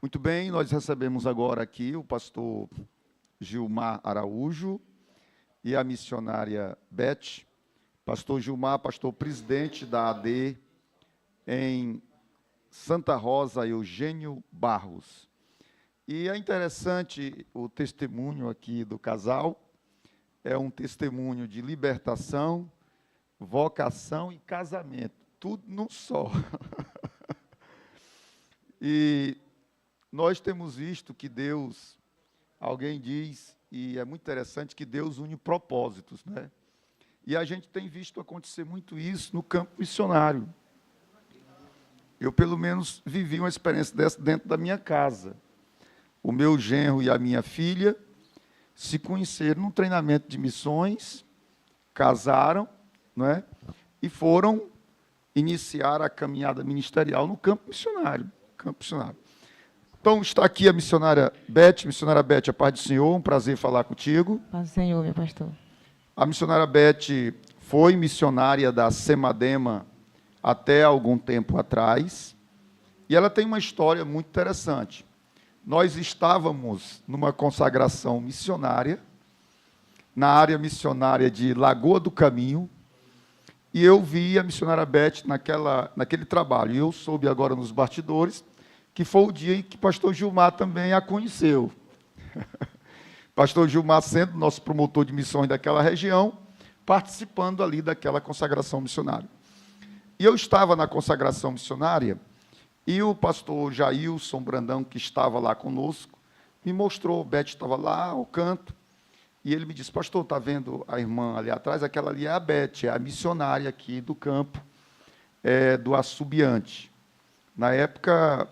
Muito bem, nós recebemos agora aqui o pastor Gilmar Araújo e a missionária Beth. Pastor Gilmar, pastor presidente da AD em Santa Rosa, Eugênio Barros. E é interessante o testemunho aqui do casal, é um testemunho de libertação, vocação e casamento, tudo num só. E nós temos visto que Deus, alguém diz, e é muito interessante, que Deus une propósitos, né? E a gente tem visto acontecer muito isso no campo missionário. Eu, pelo menos, vivi uma experiência dessa dentro da minha casa. O meu genro e a minha filha se conheceram num treinamento de missões, casaram, não é? E foram iniciar a caminhada ministerial no campo missionário. Então, está aqui a missionária Beth. Missionária Beth, a paz do Senhor, um prazer falar contigo. Paz do Senhor, meu pastor. A missionária Beth foi missionária da Semadema até algum tempo atrás, e ela tem uma história muito interessante. Nós estávamos numa consagração missionária, na área missionária de Lagoa do Caminho, e eu vi a missionária Beth naquele trabalho. E eu soube agora nos bastidores que foi o dia em que o pastor Gilmar também a conheceu. Pastor Gilmar sendo nosso promotor de missões daquela região, participando ali daquela consagração missionária. E eu estava na consagração missionária, e o pastor Jailson Brandão, que estava lá conosco, me mostrou, Beth estava lá ao canto, e ele me disse, pastor, está vendo a irmã ali atrás? Aquela ali é a Beth, é a missionária aqui do campo, do Assobiante. Na época,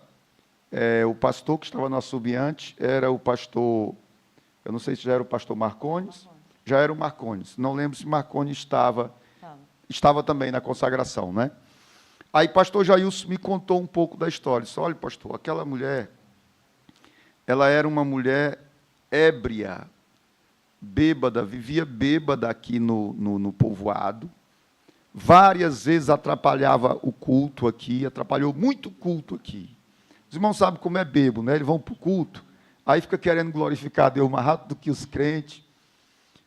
o pastor que estava no Assobiante era o pastor, eu não sei se já era o pastor Marcones, já era o Marcones, não lembro se Marcones estava também na consagração, né? Aí pastor Jailson me contou um pouco da história, disse, olha pastor, aquela mulher, ela era uma mulher ébria, bêbada, vivia bêbada aqui no povoado, várias vezes atrapalhava o culto aqui, atrapalhou muito o culto aqui. Os irmãos sabem como é bêbado, né? Eles vão para o culto, aí fica querendo glorificar Deus mais rápido do que os crentes.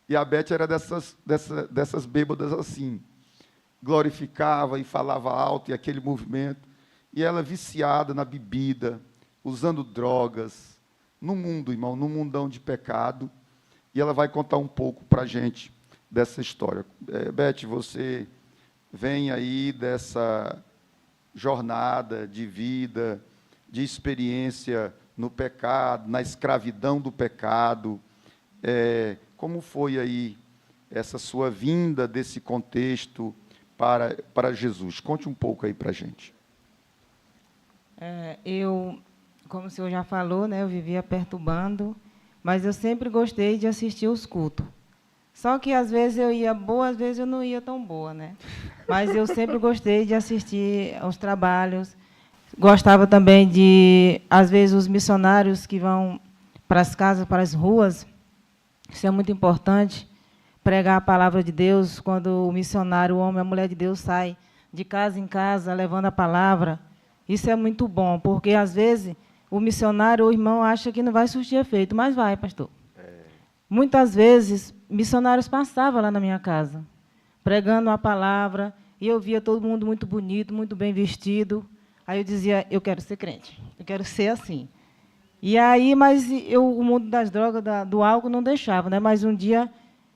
E a Beth era dessas bêbadas assim. Glorificava e falava alto, e aquele movimento. E ela viciada na bebida, usando drogas, no mundo, irmão, no mundão de pecado. E ela vai contar um pouco para a gente dessa história. Beth, você vem aí dessa jornada de vida, de experiência no pecado, na escravidão do pecado. Como foi aí essa sua vinda desse contexto para Jesus? Conte um pouco aí para a gente. Como o senhor já falou, né, eu vivia perturbando, mas eu sempre gostei de assistir os cultos. Só que, às vezes, eu ia boa, às vezes eu não ia tão boa, né? Mas eu sempre gostei de assistir aos trabalhos. Gostava também de, às vezes, os missionários que vão para as casas, para as ruas. Isso é muito importante, pregar a palavra de Deus, quando o missionário, o homem, a mulher de Deus, sai de casa em casa, levando a palavra. Isso é muito bom, porque, às vezes, o missionário, o irmão, acha que não vai surtir efeito, mas vai, pastor. Muitas vezes, missionários passavam lá na minha casa, pregando a palavra, e eu via todo mundo muito bonito, muito bem vestido. Aí eu dizia, eu quero ser crente, eu quero ser assim. E aí, mas o mundo das drogas, do álcool, não deixava, né? Mas um dia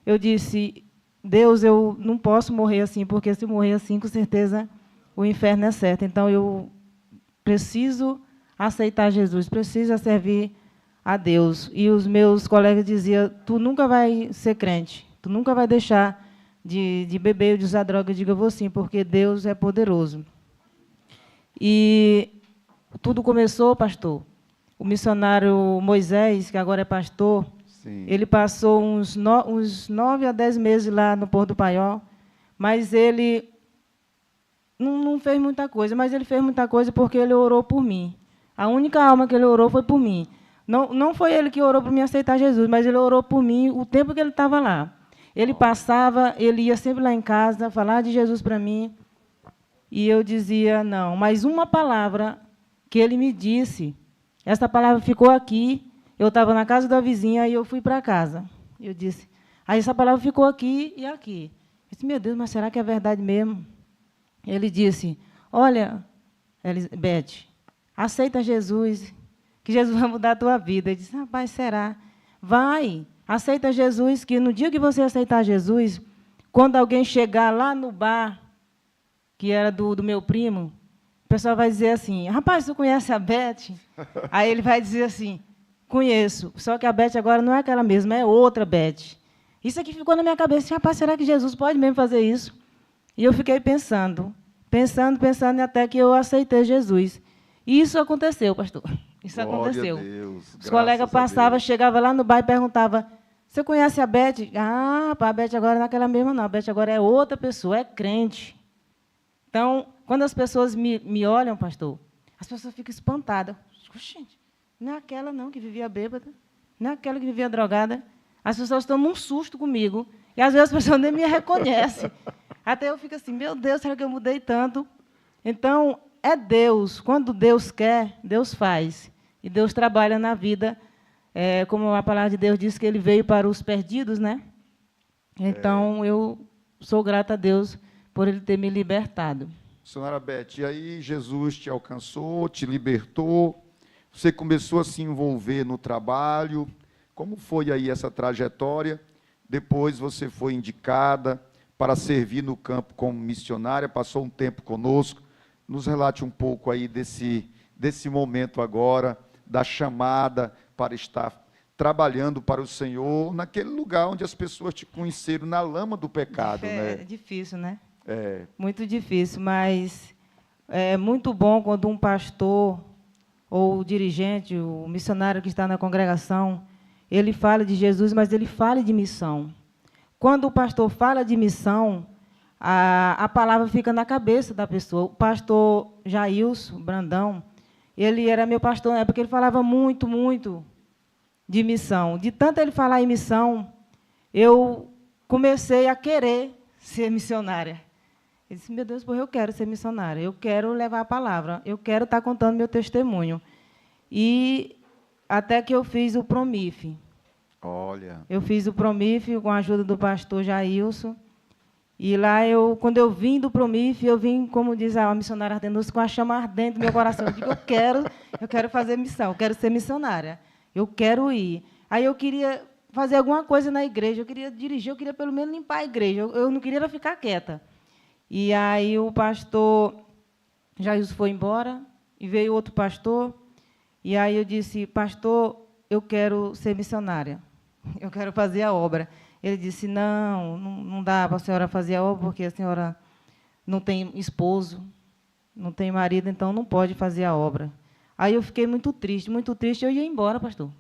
eu disse, Deus, eu não posso morrer assim, porque se eu morrer assim, com certeza o inferno é certo. Então, eu preciso aceitar Jesus, preciso servir a Deus. E os meus colegas diziam, tu nunca vai ser crente, tu nunca vai deixar de beber ou de usar droga. Eu digo, eu vou sim, porque Deus é poderoso. E tudo começou, pastor. O missionário Moisés, que agora é pastor, sim, ele passou uns 9 a 10 meses lá no Porto do Paió, mas ele não fez muita coisa, mas ele fez muita coisa porque ele orou por mim. A única alma que ele orou foi por mim. Não foi ele que orou para mim aceitar Jesus, mas ele orou por mim o tempo que ele estava lá. Ele passava, ele ia sempre lá em casa, falar de Jesus para mim, e eu dizia, não, mas uma palavra que ele me disse, Essa palavra ficou aqui. Eu estava na casa da vizinha e eu fui para casa. Eu disse, aí essa palavra ficou aqui e aqui. Eu disse, meu Deus, mas será que é verdade mesmo? Ele disse, olha, Beth, aceita Jesus, que Jesus vai mudar a tua vida. Eu disse, rapaz, será? Vai, aceita Jesus, que no dia que você aceitar Jesus, quando alguém chegar lá no bar, que era do meu primo, o pessoal vai dizer assim, rapaz, tu conhece a Beth? Aí ele vai dizer assim, conheço, só que a Beth agora não é aquela mesma, é outra Beth. Isso aqui ficou na minha cabeça, rapaz, será que Jesus pode mesmo fazer isso? E eu fiquei pensando, até que eu aceitei Jesus. E isso aconteceu, pastor. Isso aconteceu. Glória a Deus, os colegas passavam, chegavam lá no bar e perguntavam, você conhece a Beth? Ah, a Beth agora não é aquela mesma, não. A Beth agora é outra pessoa, é crente. Então, quando as pessoas me olham, pastor, as pessoas ficam espantadas. Gente, não é aquela, não, que vivia bêbada. Não é aquela que vivia drogada. As pessoas tomam um susto comigo. E, às vezes, as pessoas nem me reconhecem. Até eu fico assim, meu Deus, será que eu mudei tanto? Então, é Deus. Quando Deus quer, Deus faz. E Deus trabalha na vida. Como a palavra de Deus diz que Ele veio para os perdidos, né? Então, eu sou grata a Deus por Ele ter me libertado. Senhora Beth, e aí Jesus te alcançou, te libertou, você começou a se envolver no trabalho. Como foi aí essa trajetória? Depois você foi indicada para servir no campo como missionária, passou um tempo conosco. Nos relate um pouco aí desse momento agora, da chamada para estar trabalhando para o Senhor, naquele lugar onde as pessoas te conheceram na lama do pecado. É difícil, né? É. Muito difícil, mas é muito bom quando um pastor ou o dirigente, o missionário que está na congregação, ele fala de Jesus, mas ele fala de missão. Quando o pastor fala de missão, a palavra fica na cabeça da pessoa. O pastor Jailson Brandão, ele era meu pastor na época, ele falava muito, muito de missão. De tanto ele falar em missão, eu comecei a querer ser missionária. Eu disse, meu Deus, eu quero ser missionária, eu quero levar a palavra, eu quero estar contando meu testemunho. E até que eu fiz o Promif. Olha. Eu fiz o Promif com a ajuda do pastor Jailson. E lá, quando eu vim do Promif, eu vim, como diz a missionária Ardenúcia, com a chama ardente do meu coração. Eu digo, eu quero fazer missão, eu quero ser missionária, eu quero ir. Aí eu queria fazer alguma coisa na igreja, eu queria dirigir, eu queria pelo menos limpar a igreja, eu não queria ficar quieta. E aí o pastor Jailson foi embora, e veio outro pastor, e aí eu disse, pastor, eu quero ser missionária, eu quero fazer a obra. Ele disse, não dá para a senhora fazer a obra, porque a senhora não tem esposo, não tem marido, então não pode fazer a obra. Aí eu fiquei muito triste, eu ia embora, pastor.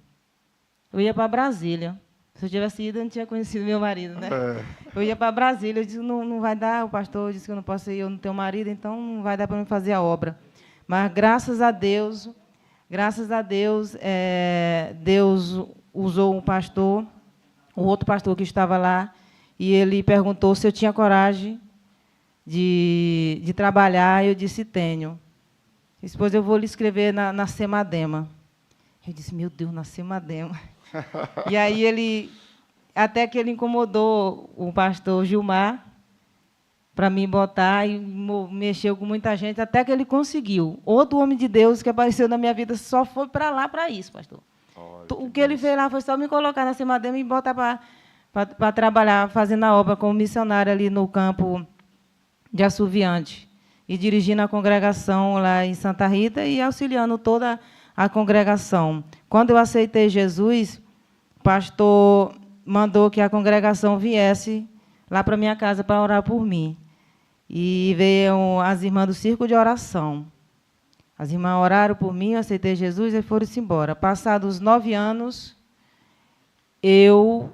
Eu ia para Brasília. Se eu tivesse ido, eu não tinha conhecido meu marido, né? Eu ia para Brasília, eu disse, não vai dar, o pastor disse que eu não posso ir, eu não tenho marido, então não vai dar para mim fazer a obra. Mas, graças a Deus, Deus usou um pastor, o outro pastor que estava lá, e ele perguntou se eu tinha coragem de trabalhar, e eu disse, tenho. Depois eu vou lhe escrever na Semadema. Eu disse, meu Deus, na Semadema. E aí até que ele incomodou o pastor Gilmar para me botar e mexeu com muita gente, até que ele conseguiu. Outro homem de Deus que apareceu na minha vida só foi para lá para isso, pastor. O que ele fez lá foi só me colocar na Semadema e botar para trabalhar, fazendo a obra como missionária ali no campo de Assoviante, e dirigindo a congregação lá em Santa Rita e auxiliando toda a congregação. Quando eu aceitei Jesus, o pastor mandou que a congregação viesse lá para minha casa para orar por mim. E veio as irmãs do Círculo de Oração. As irmãs oraram por mim, eu aceitei Jesus e foram-se embora. Passados 9 anos, eu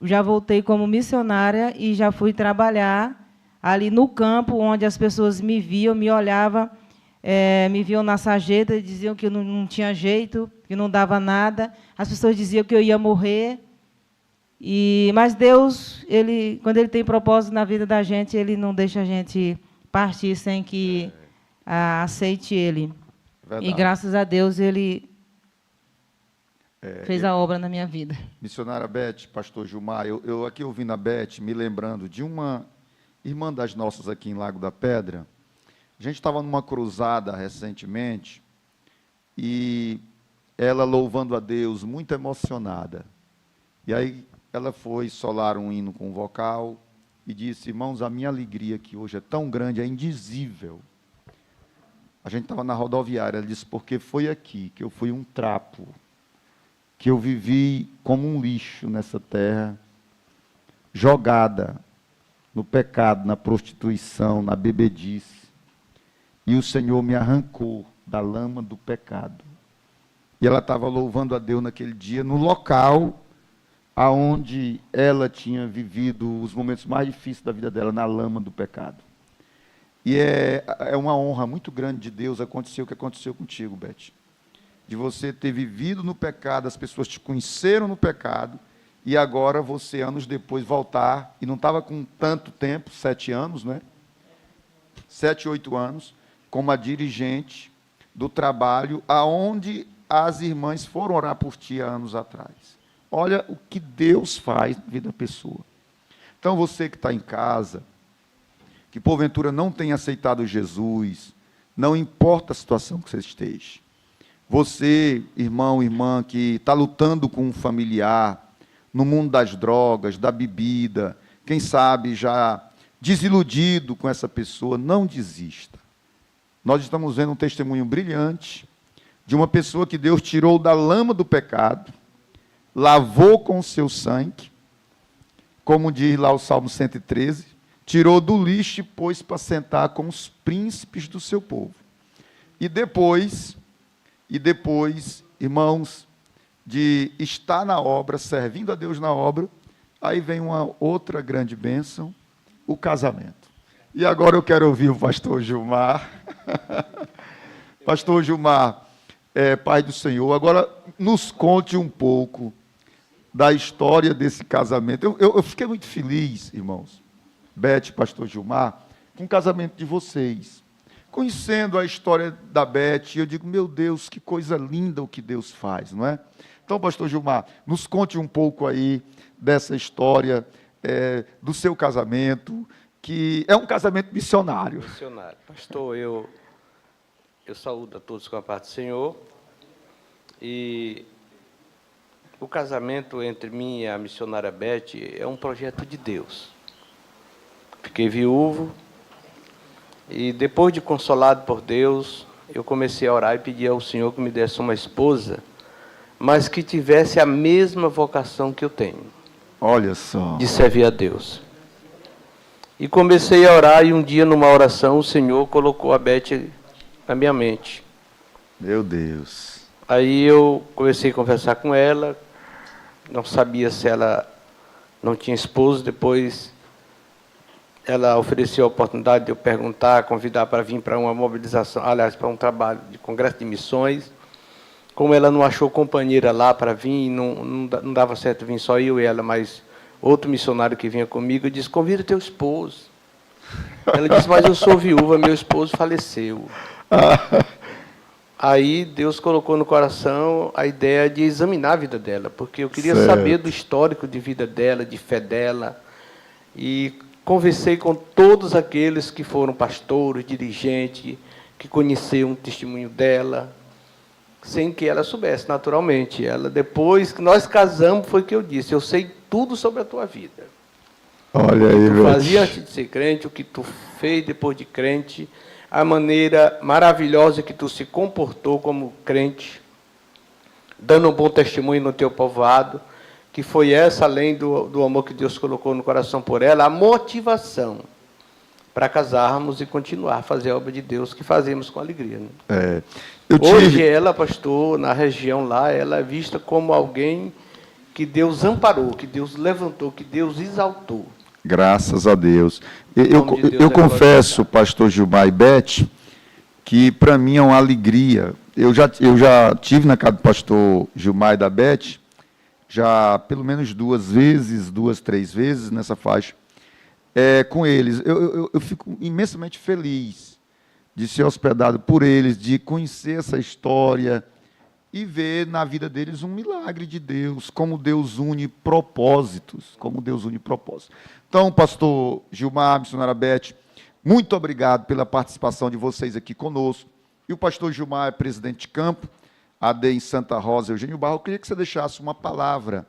já voltei como missionária e já fui trabalhar ali no campo, onde as pessoas me viam, me olhavam, me viam na sarjeta e diziam que eu não tinha jeito, que não dava nada. As pessoas diziam que eu ia morrer. Mas Deus, quando Ele tem propósito na vida da gente, Ele não deixa a gente partir sem que aceite Ele. E graças a Deus ele fez a obra na minha vida. Missionária Beth, pastor Gilmar, eu aqui ouvindo a Beth, me lembrando de uma irmã das nossas aqui em Lago da Pedra. A gente estava numa cruzada recentemente e ela louvando a Deus, muito emocionada. E aí ela foi solar um hino com vocal e disse: irmãos, a minha alegria aqui hoje é tão grande, é indizível. A gente estava na rodoviária, ela disse: porque foi aqui que eu fui um trapo, que eu vivi como um lixo nessa terra, jogada no pecado, na prostituição, na bebedice. E o Senhor me arrancou da lama do pecado. E ela estava louvando a Deus naquele dia, no local aonde ela tinha vivido os momentos mais difíceis da vida dela, na lama do pecado. E é uma honra muito grande de Deus acontecer o que aconteceu contigo, Beth. De você ter vivido no pecado, as pessoas te conheceram no pecado, e agora você, anos depois, voltar, e não estava com tanto tempo, 7 anos, né? 7, 8 anos, como a dirigente do trabalho, aonde as irmãs foram orar por ti há anos atrás. Olha o que Deus faz na vida da pessoa. Então, você que está em casa, que porventura não tem aceitado Jesus, não importa a situação que você esteja. Você, irmão, irmã, que está lutando com um familiar, no mundo das drogas, da bebida, quem sabe já desiludido com essa pessoa, não desista. Nós estamos vendo um testemunho brilhante de uma pessoa que Deus tirou da lama do pecado, lavou com o seu sangue, como diz lá o Salmo 113, tirou do lixo e pôs para sentar com os príncipes do seu povo. E depois, irmãos, de estar na obra, servindo a Deus na obra, aí vem uma outra grande bênção, o casamento. E agora eu quero ouvir o pastor Gilmar. Pastor Gilmar, Pai do Senhor, agora nos conte um pouco da história desse casamento. Eu fiquei muito feliz, irmãos, Beth, pastor Gilmar, com o casamento de vocês. Conhecendo a história da Beth, eu digo, meu Deus, que coisa linda o que Deus faz, não é? Então, pastor Gilmar, nos conte um pouco aí dessa história do seu casamento, que é um casamento missionário. Missionário. Pastor, eu saúdo a todos com a paz do Senhor. E o casamento entre mim e a missionária Beth é um projeto de Deus. Fiquei viúvo e, depois de consolado por Deus, eu comecei a orar e pedir ao Senhor que me desse uma esposa, mas que tivesse a mesma vocação que eu tenho. Olha só. De servir a Deus. E comecei a orar, e um dia, numa oração, o Senhor colocou a Beth na minha mente. Meu Deus. Aí eu comecei a conversar com ela, não sabia se ela não tinha esposo. Depois ela ofereceu a oportunidade de eu perguntar, convidar para vir para uma mobilização, aliás, para um trabalho de congresso de missões. Como ela não achou companheira lá para vir, não dava certo vir só eu e ela, mas outro missionário que vinha comigo, eu disse, convida teu esposo. Ela disse, mas eu sou viúva, meu esposo faleceu. Aí Deus colocou no coração a ideia de examinar a vida dela, porque eu queria saber do histórico de vida dela, de fé dela, e conversei com todos aqueles que foram pastores, dirigentes, que conheciam o testemunho dela, sem que ela soubesse, naturalmente. Ela, depois que nós casamos, foi que eu disse, eu sei tudo sobre a tua vida. Olha aí, o que tu fazia antes de ser crente, o que tu fez depois de crente, a maneira maravilhosa que tu se comportou como crente, dando um bom testemunho no teu povoado, que foi essa, além do amor que Deus colocou no coração por ela, a motivação para casarmos e continuar a fazer a obra de Deus que fazemos com alegria. Né? Hoje ela, pastor, na região lá, ela é vista como alguém que Deus amparou, que Deus levantou, que Deus exaltou. Graças a Deus. Eu confesso, pastor Gilmar e Beth, que para mim é uma alegria. Eu já tive na casa do pastor Gilmar e da Beth, já pelo menos 2, 3 vezes nessa faixa, com eles. Eu fico imensamente feliz de ser hospedado por eles, de conhecer essa história e ver na vida deles um milagre de Deus, como Deus une propósitos, Então, pastor Gilmar, missionária Beth, muito obrigado pela participação de vocês aqui conosco. E o pastor Gilmar é presidente de campo, AD em Santa Rosa, Eugênio Barro. Eu queria que você deixasse uma palavra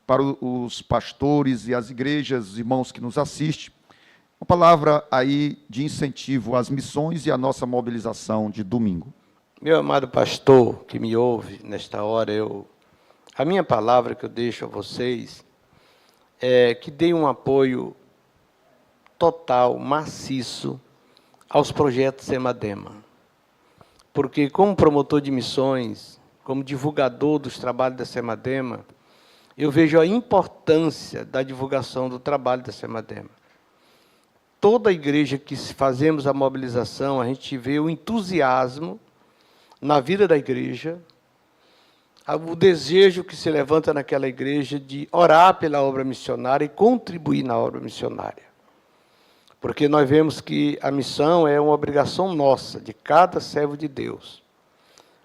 para os pastores e as igrejas, os irmãos que nos assistem, uma palavra aí de incentivo às missões e à nossa mobilização de domingo. Meu amado pastor que me ouve nesta hora, a minha palavra que eu deixo a vocês é que deem um apoio total, maciço, aos projetos Semadema. Porque como promotor de missões, como divulgador dos trabalhos da Semadema, eu vejo a importância da divulgação do trabalho da Semadema. Toda a igreja que fazemos a mobilização, a gente vê o entusiasmo na vida da igreja, o desejo que se levanta naquela igreja de orar pela obra missionária e contribuir na obra missionária. Porque nós vemos que a missão é uma obrigação nossa, de cada servo de Deus.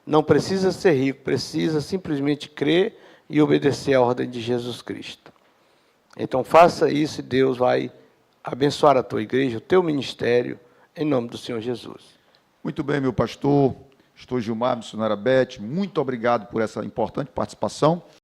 Não precisa ser rico, precisa simplesmente crer e obedecer à ordem de Jesus Cristo. Então faça isso e Deus vai abençoar a tua igreja, o teu ministério, em nome do Senhor Jesus. Muito bem, meu pastor Gilmar, missionária Beth, muito obrigado por essa importante participação.